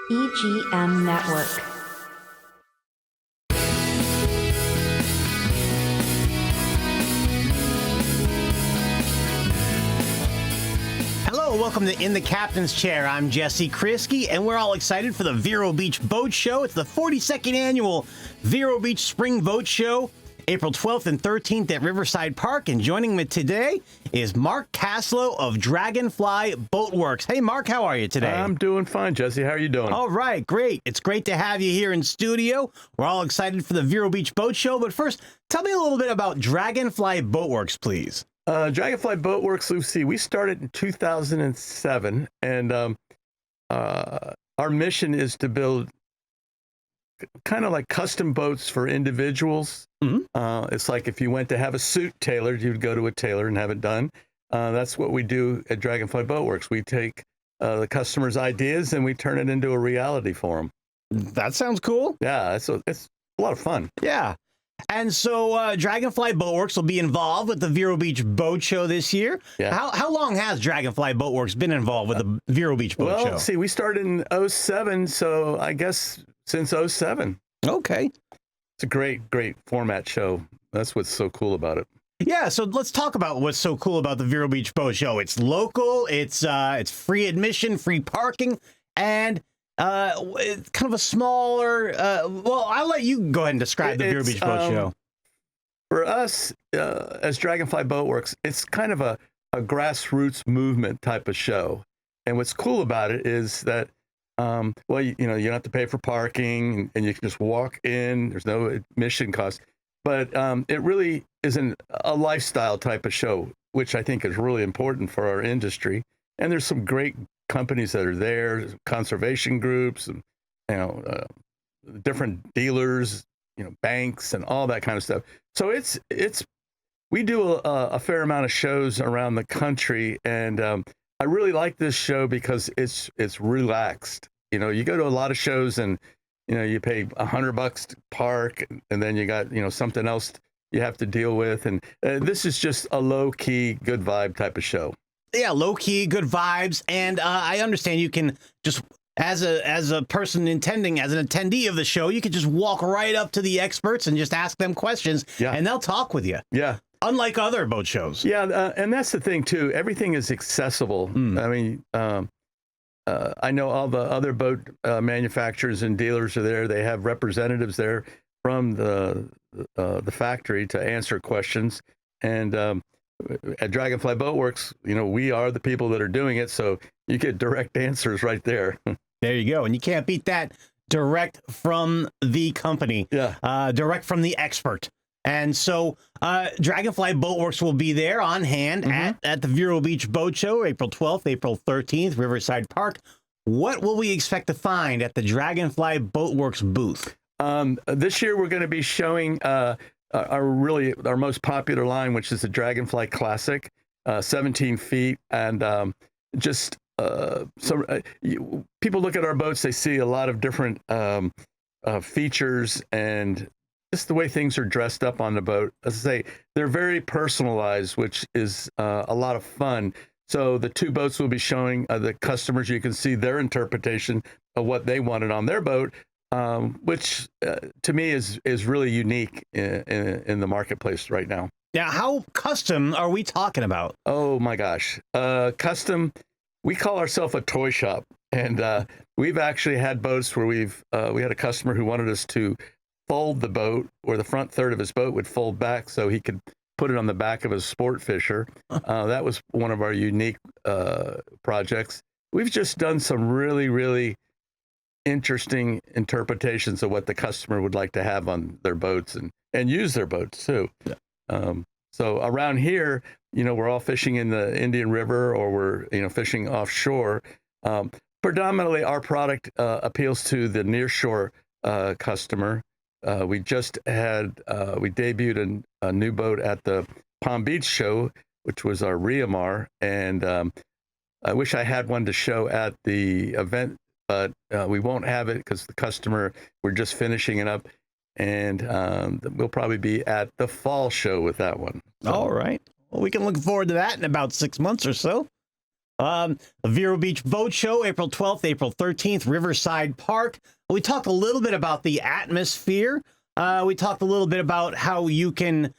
EGM Network. Hello, welcome to In the Captain's Chair. I'm Jesse Krisky, and we're all excited for the Vero Beach Boat Show. It's the 42nd annual Vero Beach Spring Boat Show, April 12th and 13th at Riverside Park. And joining me today is Mark Castlow of Dragonfly Boatworks. Hey, Mark, how are you today? I'm doing fine, Jesse. How are you doing? All right, great. It's great to have you here in studio. We're all excited for the Vero Beach Boat Show. But first, tell me a little bit about Dragonfly Boatworks, please. Dragonfly Boatworks, Lucy, we started in 2007, and our mission is to build kind of like custom boats for individuals. Mm-hmm. It's like if you went to have a suit tailored, you'd go to a tailor and have it done. That's what we do at Dragonfly Boatworks. We take the customer's ideas and we turn it into a reality for them. That sounds cool. Yeah, it's a lot of fun. Yeah. And so Dragonfly Boatworks will be involved with the Vero Beach Boat Show this year. Yeah. How long has Dragonfly Boatworks been involved with the Vero Beach Boat Show? Well, see, we started in 07, so I guess since 07. Okay. It's a great format show. That's what's so cool about it. Yeah, so let's talk about what's so cool about the Vero Beach Boat Show. It's local, it's free admission, free parking, and it's kind of a smaller, well, I'll let you go ahead and describe the Vero Beach Boat Show. For us, as Dragonfly Boatworks, it's kind of a grassroots movement type of show. And what's cool about it is that, well, you don't have to pay for parking, and you can just walk in. There's no admission cost. But it really isn't a lifestyle type of show, which I think is really important for our industry. And there's some great companies that are there, conservation groups, and different dealers, banks, and all that kind of stuff. So we do a fair amount of shows around the country, and I really like this show because it's relaxed. You go to a lot of shows and you pay $100 to park, and then you got something else you have to deal with, and this is just a low key, good vibe type of show. Yeah, low-key, good vibes, and I understand you can just, as a person intending, as an attendee of the show, you can just walk right up to the experts and just ask them questions, and they'll talk with you. Yeah. Unlike other boat shows. Yeah, and that's the thing, too. Everything is accessible. I mean, I know all the other boat manufacturers and dealers are there. They have representatives there from the factory to answer questions, and at Dragonfly Boatworks, we are the people that are doing it, so you get direct answers right there. There you go, and you can't beat that. Direct from the company. Yeah. Direct from the expert. And so Dragonfly Boatworks will be there on hand at the Vero Beach Boat Show, April 12th, April 13th, Riverside Park. What will we expect to find at the Dragonfly Boatworks booth? This year we're going to be showing our most popular line, which is the Dragonfly Classic, 17 feet, and people look at our boats, they see a lot of different features and just the way things are dressed up on the boat. As I say, they're very personalized, which is a lot of fun. So the two boats will be showing the customers, you can see their interpretation of what they wanted on their boat, which to me is really unique in the marketplace right now. Now, how custom are we talking about? Oh my gosh, custom. We call ourselves a toy shop, and we've actually had boats where we had a customer who wanted us to fold the boat, where the front third of his boat would fold back so he could put it on the back of his sport fisher. That was one of our unique projects. We've just done some really interesting interpretations of what the customer would like to have on their boats and use their boats too. Yeah. So around here, we're all fishing in the Indian River, or we're fishing offshore. Predominantly, our product appeals to the nearshore customer. We debuted a new boat at the Palm Beach show, which was our Riamar, and I wish I had one to show at the event, but we won't have it because the customer, we're just finishing it up, and we'll probably be at the fall show with that one. So. All right. Well, we can look forward to that in about 6 months or so. The Vero Beach Boat Show, April 12th, April 13th, Riverside Park. We talked a little bit about the atmosphere. We talked a little bit about how you can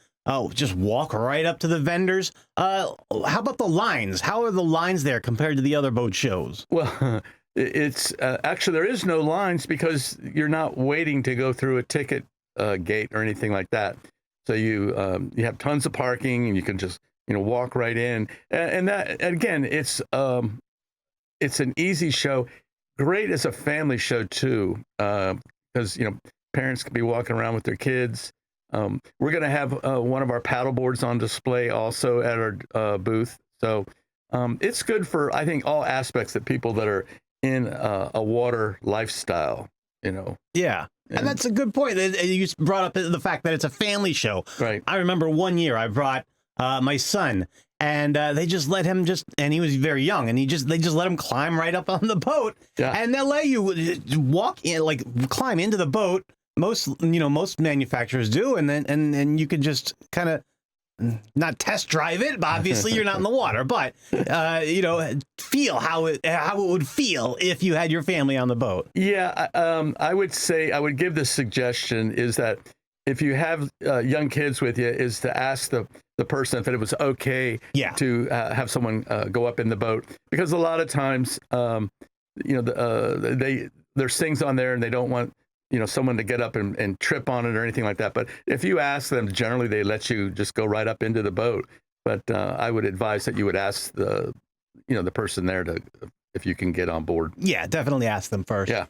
just walk right up to the vendors. How about the lines? How are the lines there compared to the other boat shows? Well, it's actually there is no lines because you're not waiting to go through a ticket gate or anything like that. So you have tons of parking and you can just walk right in. And that again, it's an easy show, great as a family show too, because parents can be walking around with their kids. We're going to have one of our paddle boards on display also at our booth. So it's good for, I think, all aspects of people that are in a water lifestyle, Yeah. And that's a good point. You brought up the fact that it's a family show. Right. I remember one year I brought my son, and they just let him and he was very young, and they just let him climb right up on the boat. Yeah. And they'll let you walk in, climb into the boat. Most manufacturers do, and then you can just kind of not test drive it. Obviously, you're not in the water, but feel how it would feel if you had your family on the boat. Yeah, I would say I would give the suggestion is that if you have young kids with you, is to ask the person if it was okay to have someone go up in the boat, because a lot of times there's things on there and they don't want someone to get up and trip on it or anything like that. But if you ask them, generally they let you just go right up into the boat. But I would advise that you would ask the person there if you can get on board. Yeah, definitely ask them first. Yeah.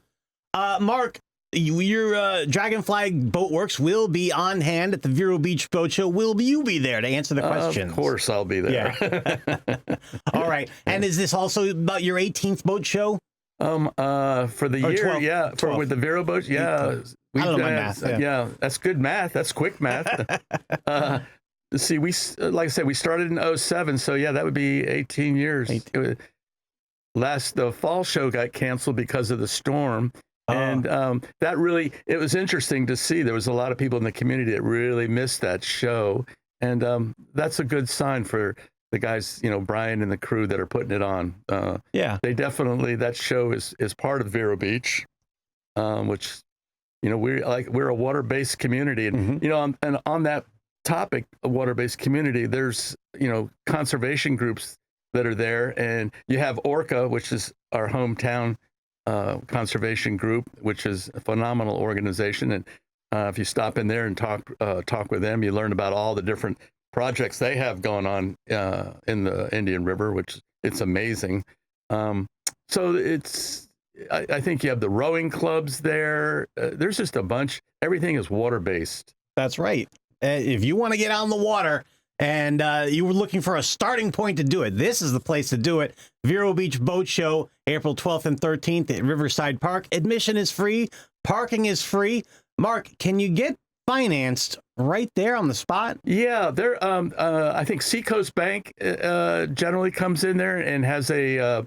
Mark, your Dragonfly Boatworks will be on hand at the Vero Beach Boat Show. Will you be there to answer the questions? Of course I'll be there. Yeah. All right. And is this also about your 18th boat show? For the year, 12, yeah, 12. With the Vero boat, yeah. I don't know my math. Yeah, that's good math. That's quick math. See, like I said, we started in 07, so yeah, that would be 18 years. The fall show got canceled because of the storm. And it was interesting to see. There was a lot of people in the community that really missed that show. And that's a good sign for the guys, Brian and the crew that are putting it on. They definitely, that show is part of Vero Beach, which, we're a water-based community. And, and on that topic, a water-based community, there's, conservation groups that are there. And you have Orca, which is our hometown conservation group, which is a phenomenal organization. And if you stop in there and talk with them, you learn about all the different projects they have going on in the Indian River, which it's amazing. So I think you have the rowing clubs there. There's just a bunch. Everything is water-based. That's right. If you want to get out on the water and you were looking for a starting point to do it, this is the place to do it. Vero Beach Boat Show, April 12th and 13th at Riverside Park. Admission is free. Parking is free. Mark, can you get financed right there on the spot? Yeah, there. I think Seacoast Bank generally comes in there and has a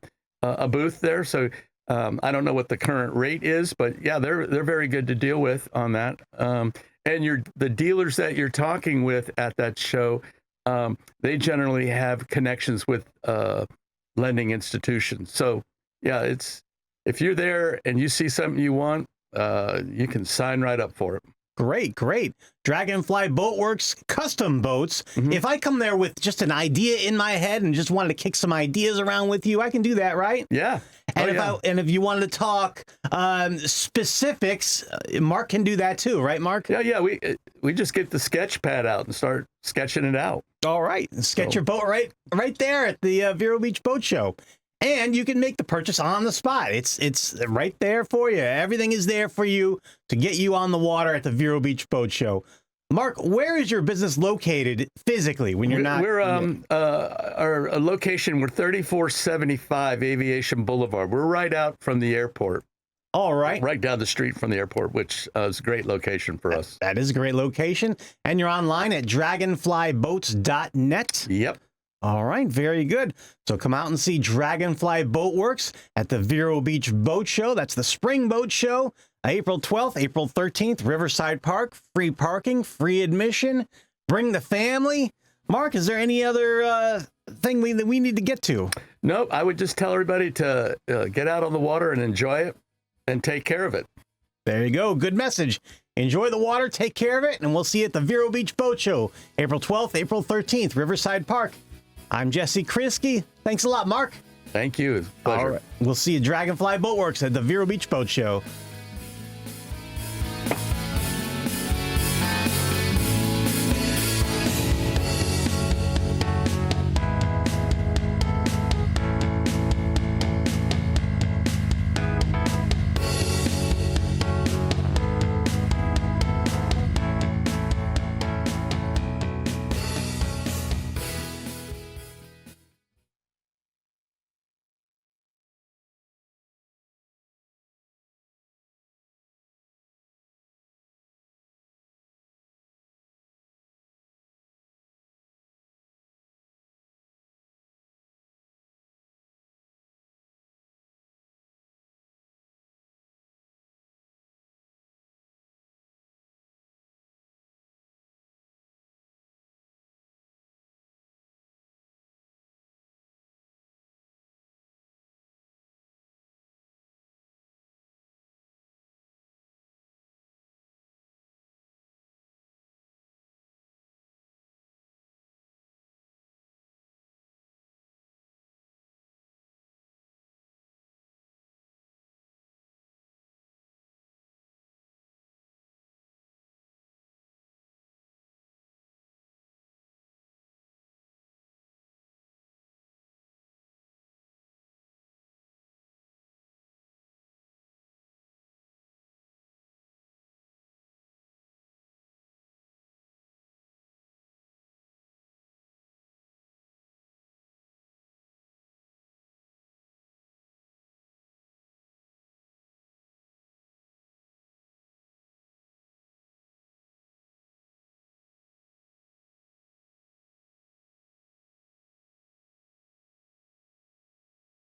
booth there. So I don't know what the current rate is, but yeah, they're very good to deal with on that. And the dealers that you're talking with at that show, they generally have connections with lending institutions. So yeah, if you're there and you see something you want, you can sign right up for it. Great. Dragonfly Boatworks, custom boats. Mm-hmm. If I come there with just an idea in my head and just wanted to kick some ideas around with you, I can do that, right? Yeah. And if you wanted to talk specifics, Mark can do that too, right, Mark? Yeah. We just get the sketch pad out and start sketching it out. All right. Sketch your boat right there at the Vero Beach Boat Show. And you can make the purchase on the spot. It's right there for you. Everything is there for you to get you on the water at the Vero Beach Boat Show. Mark, where is your business located physically when you're not? We're our location. We're 3475 Aviation Boulevard. We're right out from the airport. All right. Right down the street from the airport, which is a great location for us. That is a great location. And you're online at dragonflyboats.net. Yep. All right, very good. So come out and see Dragonfly Boatworks at the Vero Beach Boat Show. That's the Spring Boat Show, April 12th, April 13th, Riverside Park. Free parking, free admission. Bring the family. Mark, is there any other thing that we need to get to? Nope. I would just tell everybody to get out on the water and enjoy it and take care of it. There you go. Good message. Enjoy the water, take care of it, and we'll see you at the Vero Beach Boat Show, April 12th, April 13th, Riverside Park. I'm Jesse Krisky. Thanks a lot, Mark. Thank you. Pleasure. All right. We'll see you at Dragonfly Boatworks at the Vero Beach Boat Show.